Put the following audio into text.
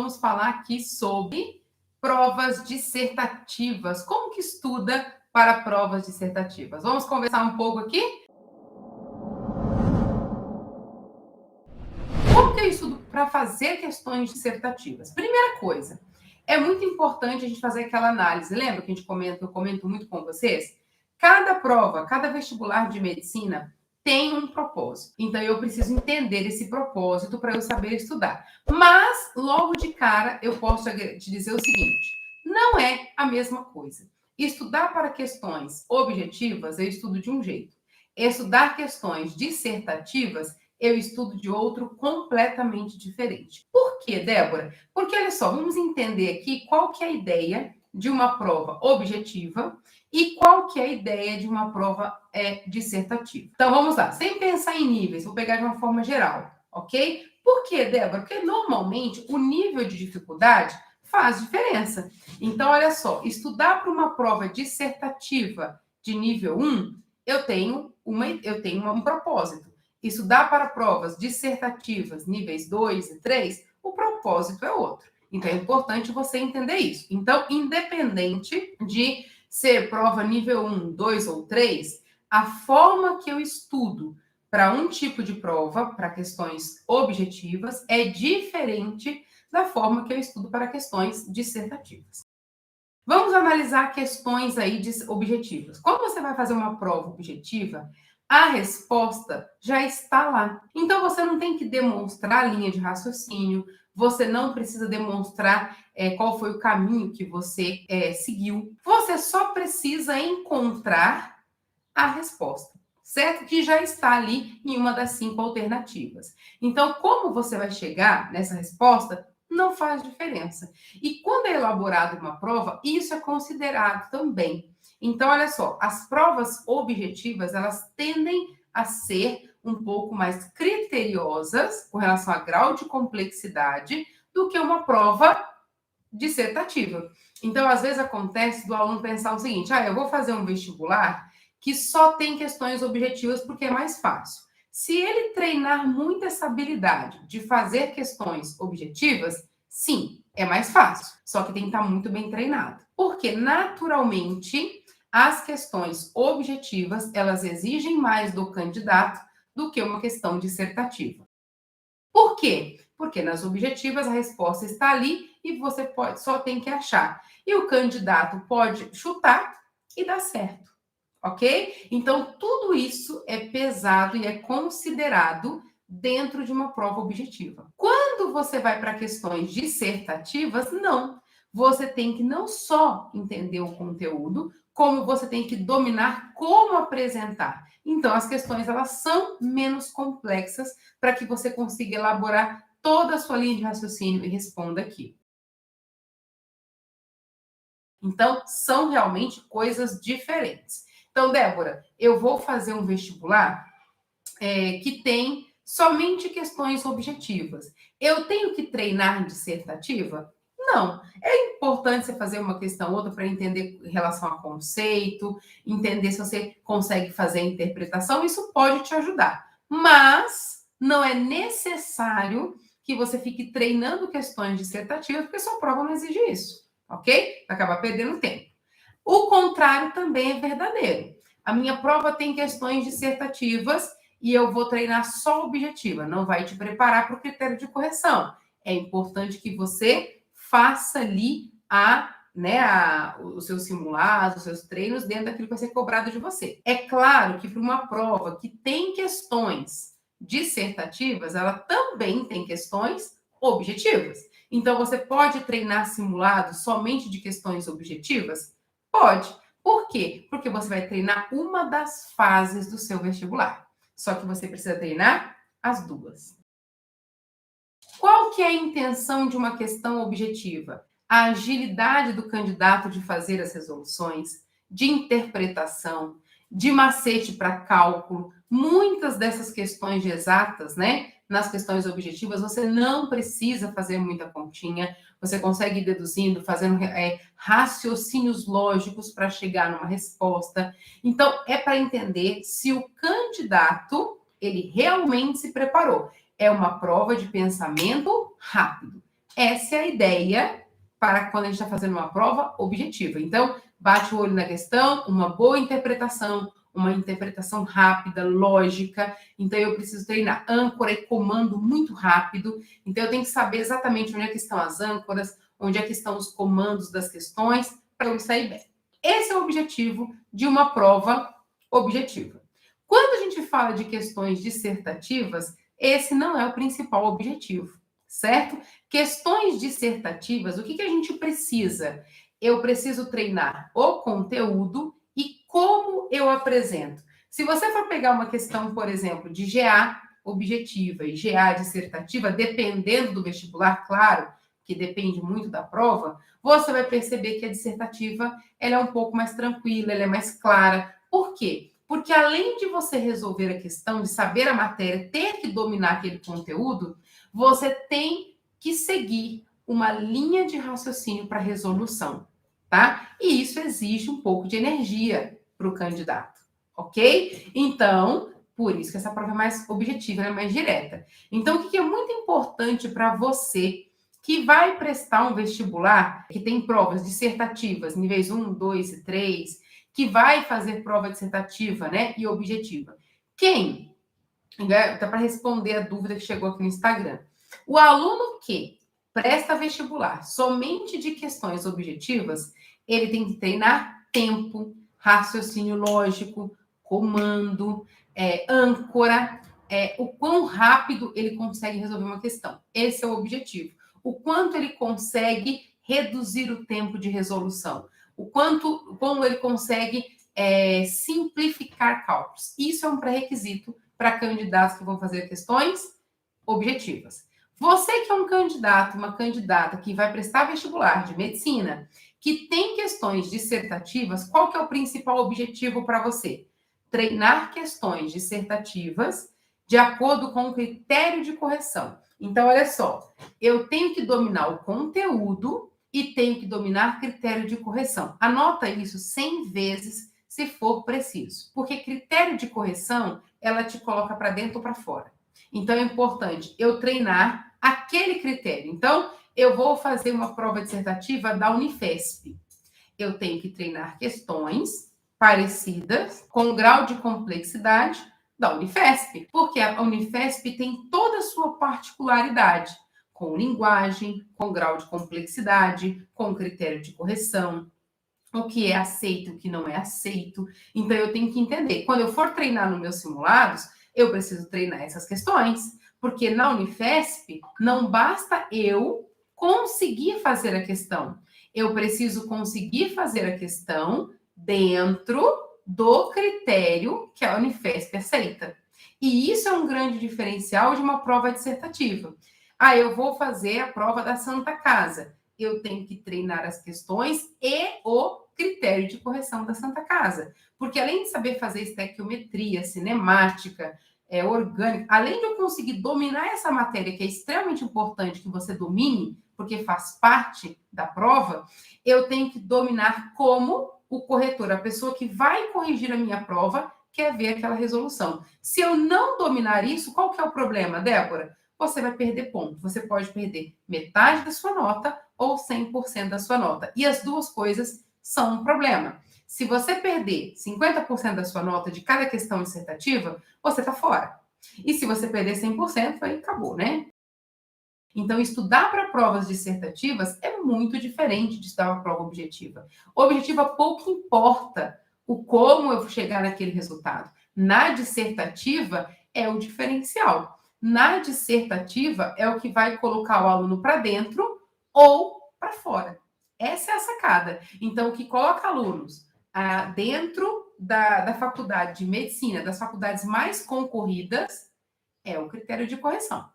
vamos falar aqui sobre provas dissertativas. Como que estuda para provas dissertativas? Vamos conversar um pouco aqui? Como que eu estudo para fazer questões dissertativas? Primeira coisa, é muito importante a gente fazer aquela análise. Lembra que eu comento muito com vocês? Cada prova, cada vestibular de medicina tem um propósito. Então, eu preciso entender esse propósito para eu saber estudar. Mas, logo de cara, eu posso te dizer o seguinte: não é a mesma coisa. Estudar para questões objetivas, eu estudo de um jeito. Estudar questões dissertativas, eu estudo de outro completamente diferente. Por quê, Débora? Porque, olha só, vamos entender aqui qual que é a ideia de uma prova objetiva e qual que é a ideia de uma prova dissertativa. Então, vamos lá. Sem pensar em níveis, vou pegar de uma forma geral, ok? Por quê, Débora? Porque, normalmente, o nível de dificuldade faz diferença. Então, olha só, estudar para uma prova dissertativa de nível 1, eu tenho um propósito. Estudar para provas dissertativas níveis 2 e 3, o propósito é outro. Então, é importante você entender isso. Então, independente de ser prova nível 1, 2 ou 3, a forma que eu estudo para um tipo de prova, para questões objetivas, é diferente da forma que eu estudo para questões dissertativas. Vamos analisar questões aí objetivas. Quando você vai fazer uma prova objetiva, a resposta já está lá. Então, você não tem que demonstrar a linha de raciocínio, você não precisa demonstrar qual foi o caminho que você seguiu. Você só precisa encontrar a resposta, certo? Que já está ali em uma das 5 alternativas. Então, como você vai chegar nessa resposta, não faz diferença. E quando é elaborada uma prova, isso é considerado também. Então, olha só, as provas objetivas, elas tendem a ser um pouco mais criteriosas com relação a grau de complexidade do que uma prova dissertativa. Então, às vezes acontece do aluno pensar o seguinte: eu vou fazer um vestibular que só tem questões objetivas porque é mais fácil. Se ele treinar muito essa habilidade de fazer questões objetivas, sim, é mais fácil. Só que tem que estar muito bem treinado. Porque, naturalmente, as questões objetivas, elas exigem mais do candidato do que uma questão dissertativa. Por quê? Porque nas objetivas a resposta está ali e você só tem que achar. E o candidato pode chutar e dar certo. Ok? Então, tudo isso é pesado e é considerado dentro de uma prova objetiva. Quando você vai para questões dissertativas, não. Você tem que não só entender o conteúdo, como você tem que dominar como apresentar. Então, as questões elas são menos complexas para que você consiga elaborar toda a sua linha de raciocínio e responda aqui. Então, são realmente coisas diferentes. Então, Débora, eu vou fazer um vestibular que tem somente questões objetivas. Eu tenho que treinar dissertativa? Não. É importante você fazer uma questão ou outra para entender em relação a conceito, entender se você consegue fazer a interpretação, isso pode te ajudar. Mas não é necessário que você fique treinando questões dissertativas, porque sua prova não exige isso, ok? Vai acabar perdendo tempo. O contrário também é verdadeiro. A minha prova tem questões dissertativas e eu vou treinar só objetiva, não vai te preparar para o critério de correção. É importante que você faça ali os seus simulados, os seus treinos dentro daquilo que vai ser cobrado de você. É claro que para uma prova que tem questões dissertativas, ela também tem questões objetivas. Então, você pode treinar simulado somente de questões objetivas? Pode. Por quê? Porque você vai treinar uma das fases do seu vestibular. Só que você precisa treinar as duas. Qual que é a intenção de uma questão objetiva? A agilidade do candidato de fazer as resoluções, de interpretação, de macete para cálculo. Muitas dessas questões de exatas, nas questões objetivas, você não precisa fazer muita continha, você consegue ir deduzindo, fazendo raciocínios lógicos para chegar numa resposta. Então, é para entender se o candidato, ele realmente se preparou. É uma prova de pensamento rápido. Essa é a ideia para quando a gente está fazendo uma prova objetiva. Então, bate o olho na questão, uma boa interpretação, uma interpretação rápida, lógica. Então, eu preciso treinar âncora e comando muito rápido. Então, eu tenho que saber exatamente onde é que estão as âncoras, onde é que estão os comandos das questões, para eu sair bem. Esse é o objetivo de uma prova objetiva. Quando a gente fala de questões dissertativas, esse não é o principal objetivo, certo? Questões dissertativas, o que a gente precisa? Eu preciso treinar o conteúdo e como eu apresento. Se você for pegar uma questão, por exemplo, de GA objetiva e GA dissertativa, dependendo do vestibular, claro, que depende muito da prova, você vai perceber que a dissertativa ela é um pouco mais tranquila, ela é mais clara. Por quê? Porque além de você resolver a questão, de saber a matéria, ter que dominar aquele conteúdo, você tem que seguir uma linha de raciocínio para resolução, tá? E isso exige um pouco de energia para o candidato, ok? Então, por isso que essa prova é mais objetiva, é mais direta. Então, o que é muito importante para você que vai prestar um vestibular, que tem provas dissertativas, níveis 1, 2 e 3, que vai fazer prova dissertativa, né, e objetiva. Quem? Dá para responder a dúvida que chegou aqui no Instagram. O aluno que presta vestibular somente de questões objetivas, ele tem que treinar tempo, raciocínio lógico, comando, âncora, o quão rápido ele consegue resolver uma questão. Esse é o objetivo. O quanto ele consegue reduzir o tempo de resolução. Como ele consegue simplificar cálculos. Isso é um pré-requisito para candidatos que vão fazer questões objetivas. Você que é um candidato, uma candidata que vai prestar vestibular de medicina, que tem questões dissertativas, qual que é o principal objetivo para você? Treinar questões dissertativas de acordo com o critério de correção. Então, olha só, eu tenho que dominar o conteúdo e tenho que dominar critério de correção. Anota isso 100 vezes, se for preciso, porque critério de correção, ela te coloca para dentro ou para fora. Então, é importante eu treinar aquele critério. Então, eu vou fazer uma prova dissertativa da Unifesp. Eu tenho que treinar questões parecidas, com grau de complexidade da Unifesp, porque a Unifesp tem toda a sua particularidade, com linguagem, com grau de complexidade, com critério de correção, o que é aceito, o que não é aceito. Então, eu tenho que entender. Quando eu for treinar nos meus simulados, eu preciso treinar essas questões, porque na Unifesp não basta eu conseguir fazer a questão. Eu preciso conseguir fazer a questão dentro do critério que a Unifesp aceita. E isso é um grande diferencial de uma prova dissertativa. Ah, eu vou fazer a prova da Santa Casa. Eu tenho que treinar as questões e o critério de correção da Santa Casa. Porque além de saber fazer estequiometria, cinemática, orgânica, além de eu conseguir dominar essa matéria, que é extremamente importante que você domine, porque faz parte da prova, eu tenho que dominar como o corretor, a pessoa que vai corrigir a minha prova, quer ver aquela resolução. Se eu não dominar isso, qual que é o problema, Débora? Você vai perder ponto. Você pode perder metade da sua nota ou 100% da sua nota. E as duas coisas são um problema. Se você perder 50% da sua nota de cada questão dissertativa, você está fora. E se você perder 100%, aí acabou, né? Então, estudar para provas dissertativas é muito diferente de estudar para prova objetiva. Objetiva pouco importa o como eu chegar naquele resultado. Na dissertativa é o diferencial. Na dissertativa é o que vai colocar o aluno para dentro ou para fora. Essa é a sacada. Então, o que coloca alunos dentro da faculdade de medicina, das faculdades mais concorridas, é o critério de correção.